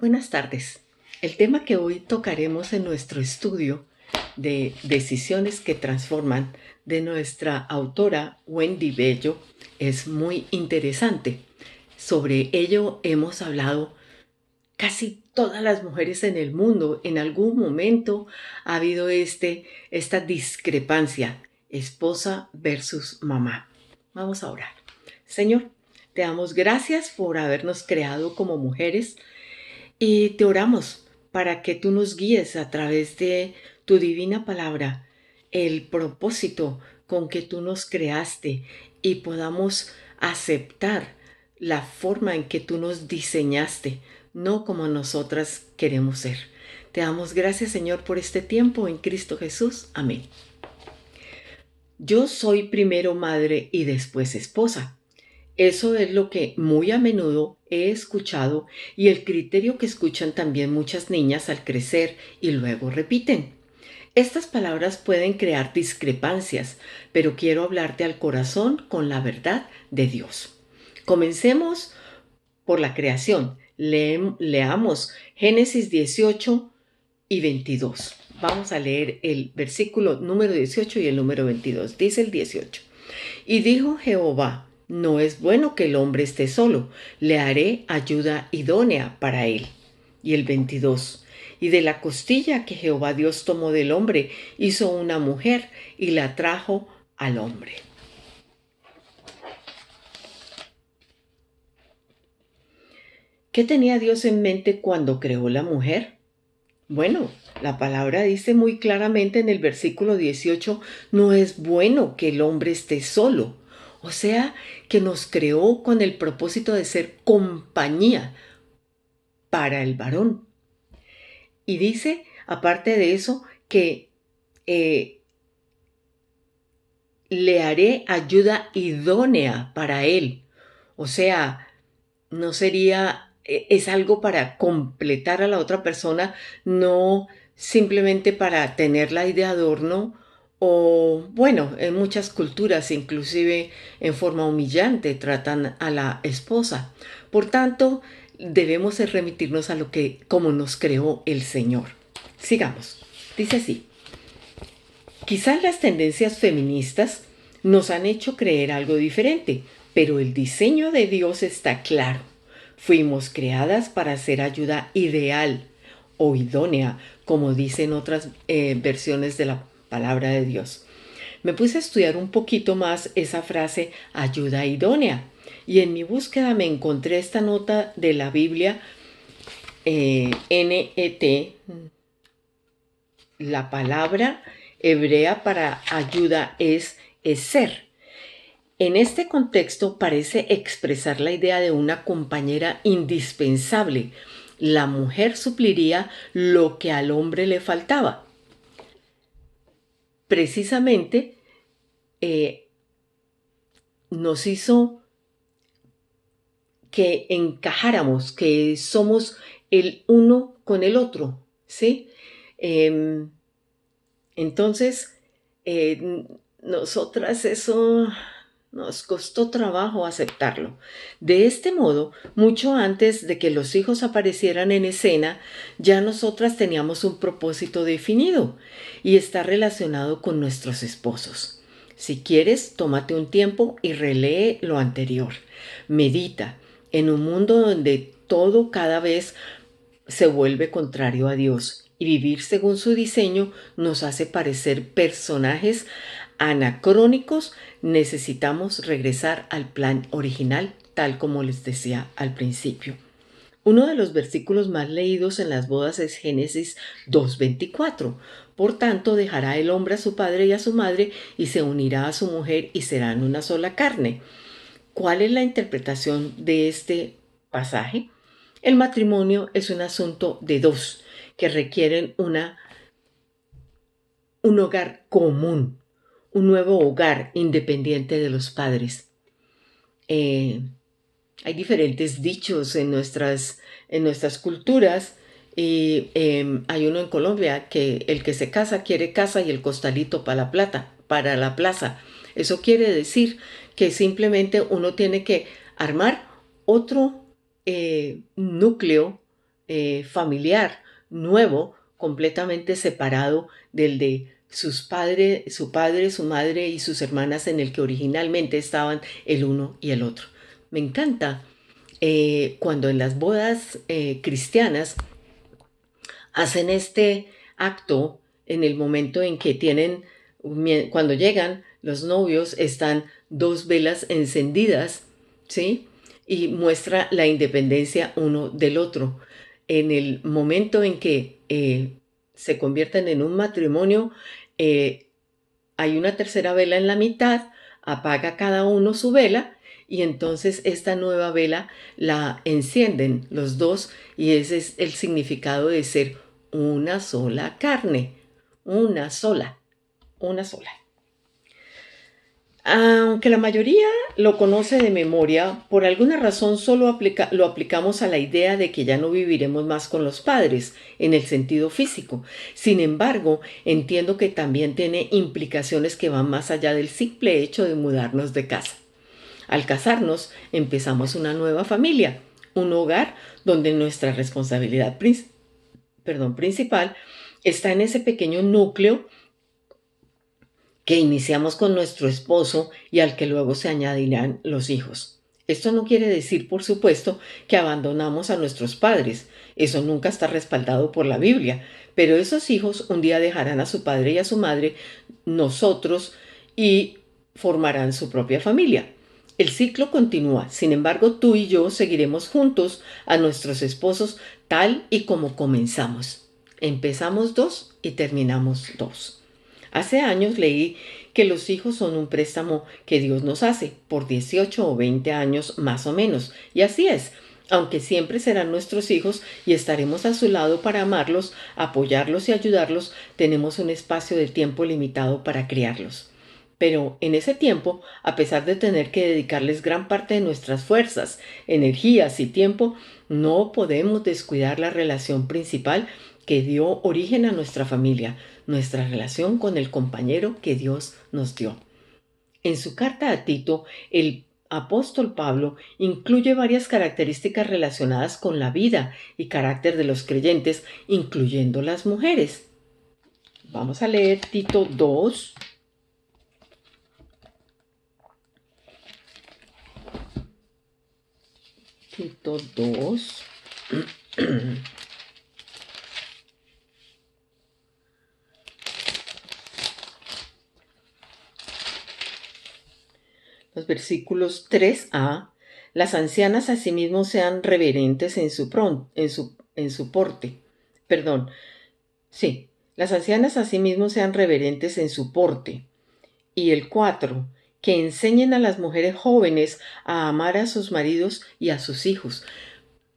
Buenas tardes. El tema que hoy tocaremos en nuestro estudio de Decisiones que Transforman de nuestra autora Wendy Bello es muy interesante. Sobre ello hemos hablado casi todas las mujeres en el mundo. En algún momento ha habido esta discrepancia, esposa versus mamá. Vamos a orar. Señor, te damos gracias por habernos creado como mujeres. Y te oramos para que tú nos guíes a través de tu divina palabra, el propósito con que tú nos creaste y podamos aceptar la forma en que tú nos diseñaste, no como nosotras queremos ser. Te damos gracias, Señor, por este tiempo en Cristo Jesús. Amén. Yo soy primero madre y después esposa. Eso es lo que muy a menudo he escuchado y el criterio que escuchan también muchas niñas al crecer y luego repiten. Estas palabras pueden crear discrepancias, pero quiero hablarte al corazón con la verdad de Dios. Comencemos por la creación. Leamos Génesis 18 y 22. Vamos a leer el versículo número 18 y el número 22. Dice el 18. Y dijo Jehová: no es bueno que el hombre esté solo, le haré ayuda idónea para él. Y el 22. Y de la costilla que Jehová Dios tomó del hombre, hizo una mujer y la trajo al hombre. ¿Qué tenía Dios en mente cuando creó la mujer? Bueno, la palabra dice muy claramente en el versículo 18, no es bueno que el hombre esté solo. O sea, que nos creó con el propósito de ser compañía para el varón. Y dice, aparte de eso, que le haré ayuda idónea para él. O sea, no sería, es algo para completar a la otra persona, no simplemente para tenerla ahí de adorno o, bueno, en muchas culturas, inclusive en forma humillante, tratan a la esposa. Por tanto, debemos remitirnos a lo que, como nos creó el Señor. Sigamos. Dice así. Quizás las tendencias feministas nos han hecho creer algo diferente, pero el diseño de Dios está claro. Fuimos creadas para ser ayuda ideal o idónea, como dicen otras versiones de la palabra de Dios. Me puse a estudiar un poquito más esa frase ayuda idónea y en mi búsqueda me encontré esta nota de la Biblia NET, la palabra hebrea para ayuda es ser. En este contexto parece expresar la idea de una compañera indispensable. La mujer supliría lo que al hombre le faltaba. Precisamente nos hizo que encajáramos, que somos el uno con el otro, ¿sí? Entonces, nosotras eso nos costó trabajo aceptarlo. De este modo, mucho antes de que los hijos aparecieran en escena, ya nosotras teníamos un propósito definido y está relacionado con nuestros esposos. Si quieres, tómate un tiempo y relee lo anterior. Medita en un mundo donde todo cada vez se vuelve contrario a Dios y vivir según su diseño nos hace parecer personajes anacrónicos. Necesitamos regresar al plan original, tal como les decía al principio. Uno de los versículos más leídos en las bodas es Génesis 2:24. Por tanto, dejará el hombre a su padre y a su madre y se unirá a su mujer y serán una sola carne. ¿Cuál es la interpretación de este pasaje? El matrimonio es un asunto de dos que requieren un hogar común, un nuevo hogar independiente de los padres. Hay diferentes dichos en nuestras culturas y hay uno en Colombia que el que se casa quiere casa y el costalito para la plaza. Eso quiere decir que simplemente uno tiene que armar otro núcleo familiar nuevo, completamente separado del de su padre, su madre y sus hermanas en el que originalmente estaban el uno y el otro. Me encanta cuando en las bodas cristianas hacen este acto en el momento en que cuando llegan los novios, están dos velas encendidas, ¿sí? Y muestra la independencia uno del otro. En el momento en que se convierten en un matrimonio, eh, hay una tercera vela en la mitad, apaga cada uno su vela y entonces esta nueva vela la encienden los dos y ese es el significado de ser una sola carne, una sola, una sola. Aunque la mayoría lo conoce de memoria, por alguna razón lo aplicamos a la idea de que ya no viviremos más con los padres, en el sentido físico. Sin embargo, entiendo que también tiene implicaciones que van más allá del simple hecho de mudarnos de casa. Al casarnos, empezamos una nueva familia, un hogar donde nuestra responsabilidad principal está en ese pequeño núcleo que iniciamos con nuestro esposo y al que luego se añadirán los hijos. Esto no quiere decir, por supuesto, que abandonamos a nuestros padres. Eso nunca está respaldado por la Biblia. Pero esos hijos un día dejarán a su padre y a su madre, nosotros, y formarán su propia familia. El ciclo continúa. Sin embargo, tú y yo seguiremos juntos a nuestros esposos tal y como comenzamos. Empezamos dos y terminamos dos. Hace años leí que los hijos son un préstamo que Dios nos hace por 18 o 20 años más o menos. Y así es, aunque siempre serán nuestros hijos y estaremos a su lado para amarlos, apoyarlos y ayudarlos, tenemos un espacio de tiempo limitado para criarlos. Pero en ese tiempo, a pesar de tener que dedicarles gran parte de nuestras fuerzas, energías y tiempo, no podemos descuidar la relación principal que dio origen a nuestra familia, nuestra relación con el compañero que Dios nos dio. En su carta a Tito, el apóstol Pablo incluye varias características relacionadas con la vida y carácter de los creyentes, incluyendo las mujeres. Vamos a leer Tito 2. Tito 2. Los versículos 3a. Las ancianas asimismo sean reverentes en su porte. Perdón. Sí. Las ancianas asimismo sean reverentes en su porte. Y el 4. Que enseñen a las mujeres jóvenes a amar a sus maridos y a sus hijos.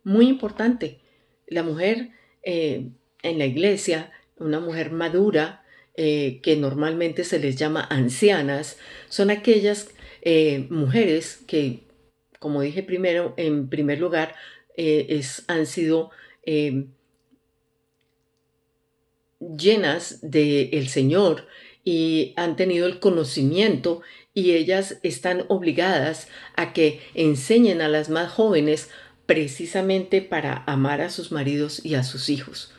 Muy importante. La mujer en la iglesia, una mujer madura, que normalmente se les llama ancianas, son aquellas mujeres que, como dije primero, en primer lugar, han sido llenas del Señor y han tenido el conocimiento y ellas están obligadas a que enseñen a las más jóvenes precisamente para amar a sus maridos y a sus hijos.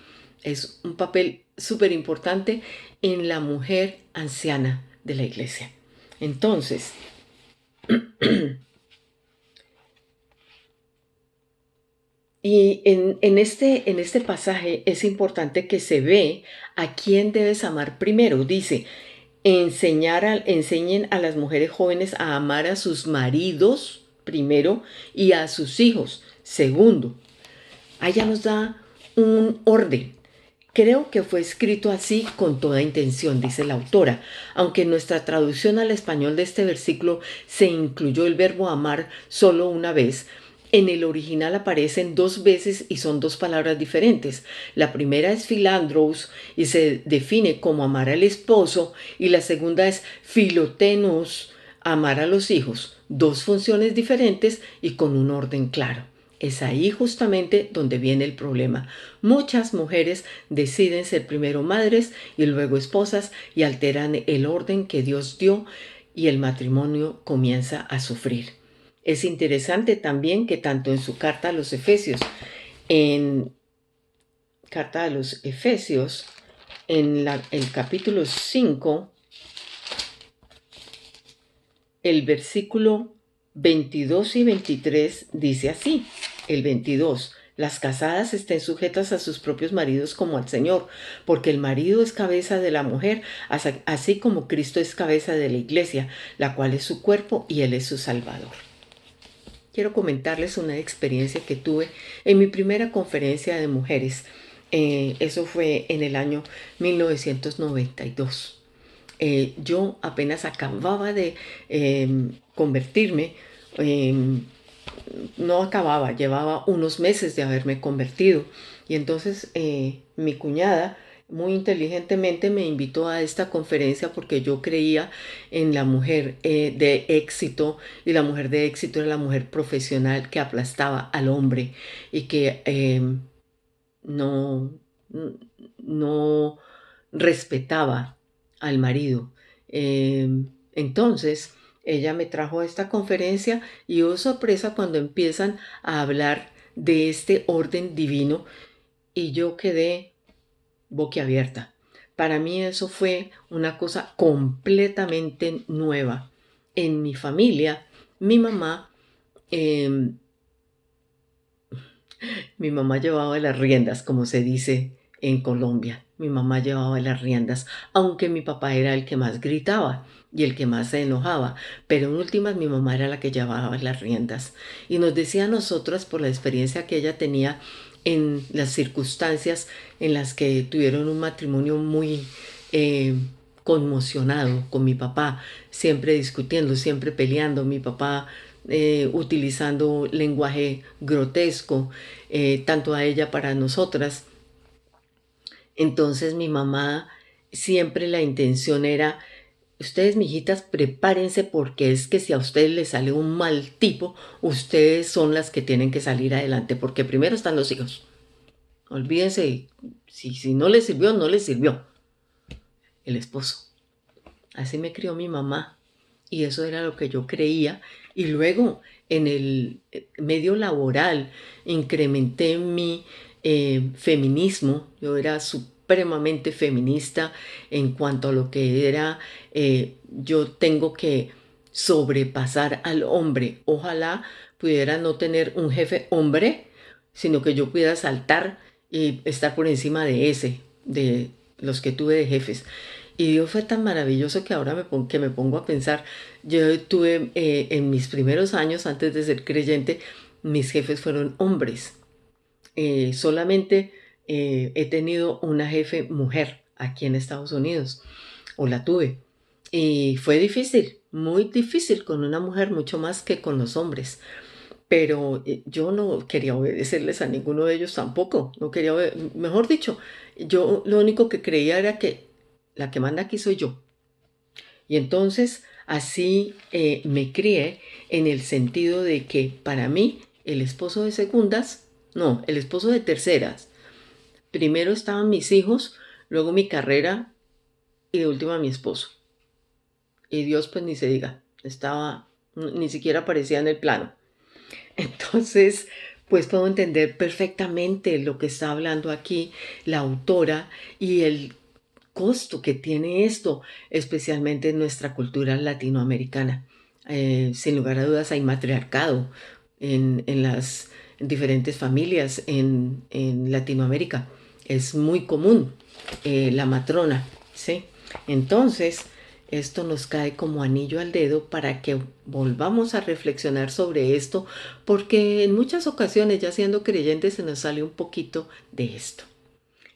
Es un papel súper importante en la mujer anciana de la iglesia. Entonces, y en este pasaje es importante que se ve a quién debes amar primero. Dice, enseñen a las mujeres jóvenes a amar a sus maridos primero y a sus hijos segundo. Allá nos da un orden. Creo que fue escrito así con toda intención, dice la autora, aunque en nuestra traducción al español de este versículo se incluyó el verbo amar solo una vez. En el original aparecen dos veces y son dos palabras diferentes. La primera es philandros y se define como amar al esposo y la segunda es philotenos, amar a los hijos. Dos funciones diferentes y con un orden claro. Es ahí justamente donde viene el problema. Muchas mujeres deciden ser primero madres y luego esposas y alteran el orden que Dios dio y el matrimonio comienza a sufrir. Es interesante también que tanto en su carta a los Efesios, en carta a los Efesios, en el capítulo 5, el versículo 22 y 23 dice así, el 22: las casadas estén sujetas a sus propios maridos como al Señor, porque el marido es cabeza de la mujer, así como Cristo es cabeza de la iglesia, la cual es su cuerpo y Él es su Salvador. Quiero comentarles una experiencia que tuve en mi primera conferencia de mujeres. Eso fue en el año 1992. Yo apenas acababa de convertirme, no acababa, llevaba unos meses de haberme convertido. Y entonces mi cuñada muy inteligentemente me invitó a esta conferencia porque yo creía en la mujer de éxito, y la mujer de éxito era la mujer profesional que aplastaba al hombre y que no, no respetaba al marido. Entonces, ella me trajo a esta conferencia y oh sorpresa cuando empiezan a hablar de este orden divino y yo quedé boquiabierta. Para mí eso fue una cosa completamente nueva. En mi familia, mi mamá eh, Mi mamá llevaba las riendas, como se dice en Colombia. Mi mamá llevaba las riendas, aunque mi papá era el que más gritaba y el que más se enojaba, pero en últimas mi mamá era la que llevaba las riendas. Y nos decía a nosotras, por la experiencia que ella tenía en las circunstancias en las que tuvieron un matrimonio muy conmocionado con mi papá, siempre discutiendo, siempre peleando, mi papá utilizando lenguaje grotesco, tanto a ella para nosotras. Entonces mi mamá siempre la intención era: ustedes, mijitas, prepárense porque es que si a ustedes les sale un mal tipo, ustedes son las que tienen que salir adelante, porque primero están los hijos. Olvídense, si no les sirvió, no les sirvió el esposo. Así me crió mi mamá y eso era lo que yo creía. Y luego en el medio laboral incrementé mi feminismo. Yo era supremamente feminista en cuanto a lo que era yo tengo que sobrepasar al hombre. Ojalá pudiera no tener un jefe hombre, sino que yo pudiera saltar y estar por encima de los que tuve de jefes. Y Dios fue tan maravilloso que ahora que me pongo a pensar, yo tuve en mis primeros años, antes de ser creyente, mis jefes fueron hombres. Solamente he tenido una jefe mujer aquí en Estados Unidos, o la tuve. Y fue difícil, muy difícil con una mujer, mucho más que con los hombres. Pero yo no quería obedecerles a ninguno de ellos tampoco. No quería, mejor dicho, yo lo único que creía era que la que manda aquí soy yo. Y entonces así me crié en el sentido de que para mí el esposo de segundas, no, el esposo de terceras. Primero estaban mis hijos, luego mi carrera y de última mi esposo. Y Dios pues ni se diga, ni siquiera aparecía en el plano. Entonces, pues puedo entender perfectamente lo que está hablando aquí la autora y el costo que tiene esto, especialmente en nuestra cultura latinoamericana. Sin lugar a dudas hay matriarcado en las diferentes familias en Latinoamérica. Es muy común la matrona, ¿sí? Entonces, esto nos cae como anillo al dedo para que volvamos a reflexionar sobre esto, porque en muchas ocasiones, ya siendo creyentes, se nos sale un poquito de esto.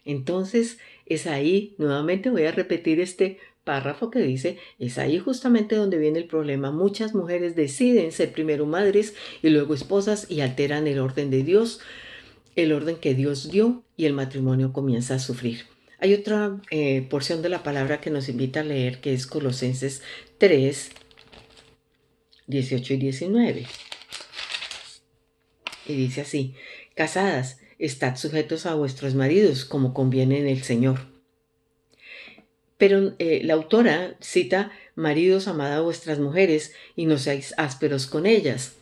Entonces, es ahí, nuevamente voy a repetir este párrafo que dice, es ahí justamente donde viene el problema. Muchas mujeres deciden ser primero madres y luego esposas y alteran el orden de Dios, el orden que Dios dio, y el matrimonio comienza a sufrir. Hay otra porción de la palabra que nos invita a leer, que es Colosenses 3, 18 y 19. Y dice así: casadas, estad sujetos a vuestros maridos como conviene en el Señor. Pero la autora cita: maridos, amad a vuestras mujeres y no seáis ásperos con ellas.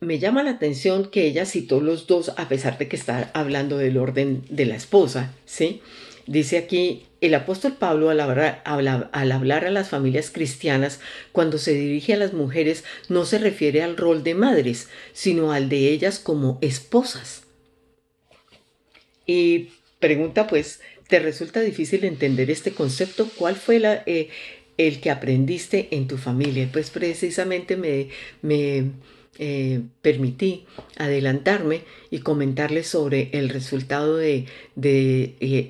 me llama la atención que ella citó los dos, a pesar de que está hablando del orden de la esposa, ¿sí? Dice aquí, el apóstol Pablo al hablar a las familias cristianas, cuando se dirige a las mujeres, no se refiere al rol de madres, sino al de ellas como esposas. Y pregunta pues, ¿te resulta difícil entender este concepto? ¿Cuál fue el que aprendiste en tu familia? Pues precisamente me permití adelantarme y comentarles sobre el resultado de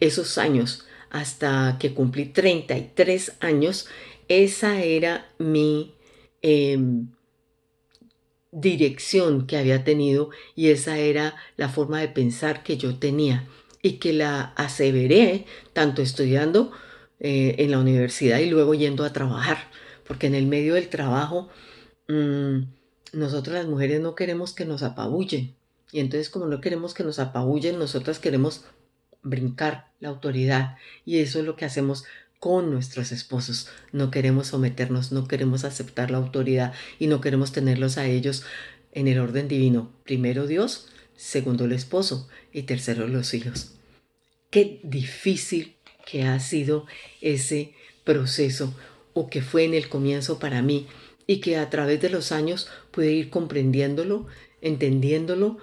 esos años hasta que cumplí 33 años. Esa era mi dirección que había tenido y esa era la forma de pensar que yo tenía y que la aseveré tanto estudiando en la universidad y luego yendo a trabajar, porque en el medio del trabajo mm, nosotros las mujeres no queremos que nos apabullen y entonces como no queremos que nos apabullen, nosotras queremos brincar la autoridad y eso es lo que hacemos con nuestros esposos. No queremos someternos, no queremos aceptar la autoridad y no queremos tenerlos a ellos en el orden divino. Primero Dios, segundo el esposo y tercero los hijos. Qué difícil que ha sido ese proceso o que fue en el comienzo para mí y que a través de los años pude ir comprendiéndolo, entendiéndolo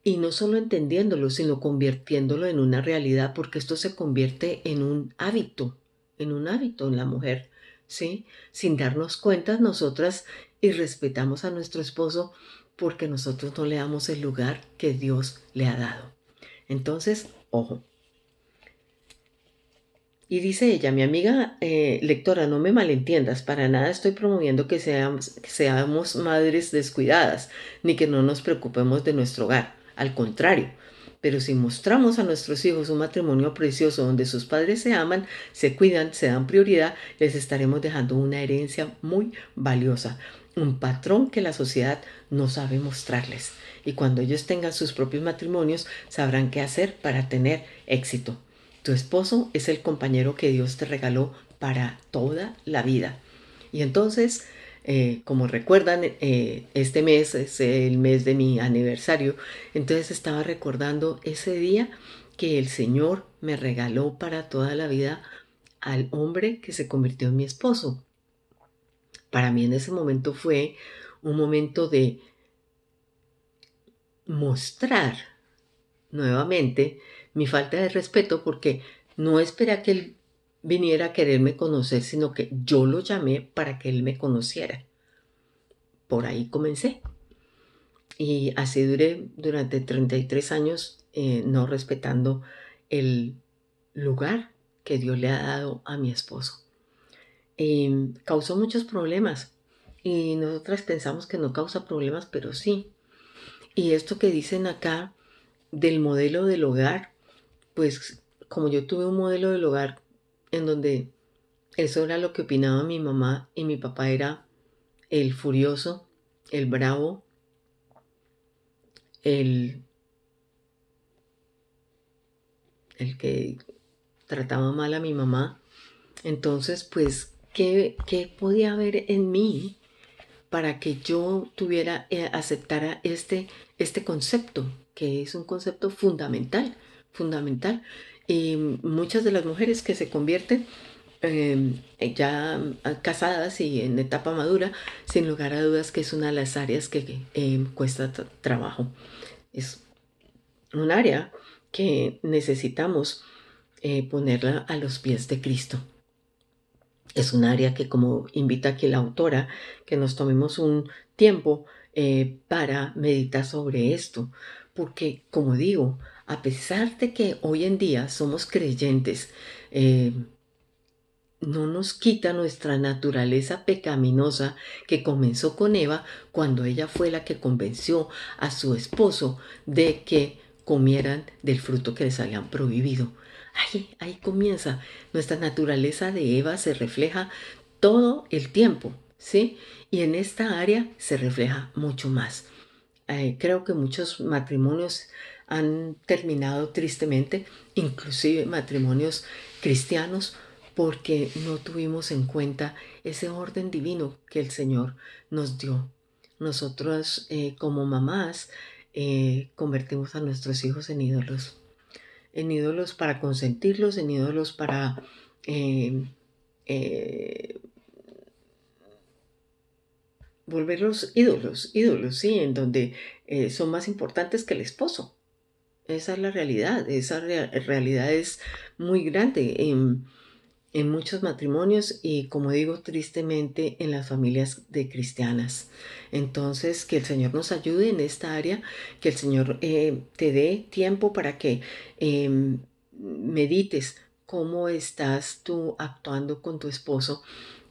y no solo entendiéndolo, sino convirtiéndolo en una realidad, porque esto se convierte en un hábito en la mujer, ¿sí? Sin darnos cuenta, nosotras irrespetamos a nuestro esposo porque nosotros no le damos el lugar que Dios le ha dado. Entonces, ojo. Y dice ella, mi amiga lectora, no me malentiendas, para nada estoy promoviendo que seamos madres descuidadas, ni que no nos preocupemos de nuestro hogar. Al contrario, pero si mostramos a nuestros hijos un matrimonio precioso donde sus padres se aman, se cuidan, se dan prioridad, les estaremos dejando una herencia muy valiosa, un patrón que la sociedad no sabe mostrarles. Y cuando ellos tengan sus propios matrimonios, sabrán qué hacer para tener éxito. Tu esposo es el compañero que Dios te regaló para toda la vida. Y entonces, como recuerdan, este mes es el mes de mi aniversario. Entonces estaba recordando ese día que el Señor me regaló para toda la vida al hombre que se convirtió en mi esposo. Para mí en ese momento fue un momento de mostrar nuevamente mi falta de respeto porque no esperé a que él viniera a quererme conocer, sino que yo lo llamé para que él me conociera. Por ahí comencé. Y así duré durante 33 años no respetando el lugar que Dios le ha dado a mi esposo. Causó muchos problemas y nosotras pensamos que no causa problemas, pero sí. Y esto que dicen acá del modelo del hogar, pues como yo tuve un modelo del hogar en donde eso era lo que opinaba mi mamá y mi papá era el furioso, el bravo, el, el que trataba mal a mi mamá. Entonces, pues, ¿qué podía haber en mí para que yo aceptara este concepto, que es un concepto fundamental, fundamental? Y muchas de las mujeres que se convierten ya casadas y en etapa madura, sin lugar a dudas que es una de las áreas que cuesta trabajo. Es un área que necesitamos ponerla a los pies de Cristo. Es un área que, como invita aquí la autora, que nos tomemos un tiempo para meditar sobre esto. Porque, como digo, a pesar de que hoy en día somos creyentes, no nos quita nuestra naturaleza pecaminosa que comenzó con Eva cuando ella fue la que convenció a su esposo de que comieran del fruto que les habían prohibido. Ahí comienza. Nuestra naturaleza de Eva se refleja todo el tiempo, ¿sí? Y en esta área se refleja mucho más. Creo que muchos matrimonios han terminado tristemente, inclusive matrimonios cristianos, porque no tuvimos en cuenta ese orden divino que el Señor nos dio. nosotros como mamás convertimos a nuestros hijos en ídolos para consentirlos, en ídolos para eh, eh, volverlos ídolos, sí, en donde son más importantes que el esposo. Esa es la realidad, esa realidad es muy grande en muchos matrimonios y, como digo, tristemente en las familias de cristianas. Entonces, que el Señor nos ayude en esta área, que el Señor te dé tiempo para que medites cómo estás tú actuando con tu esposo,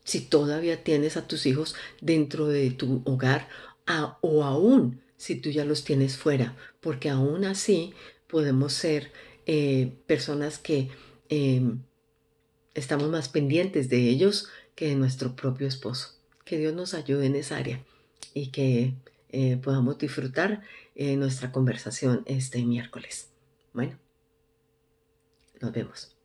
si todavía tienes a tus hijos dentro de tu hogar o aún si tú ya los tienes fuera, porque aún así podemos ser personas que estamos más pendientes de ellos que de nuestro propio esposo. Que Dios nos ayude en esa área y que podamos disfrutar nuestra conversación este miércoles. Bueno, nos vemos.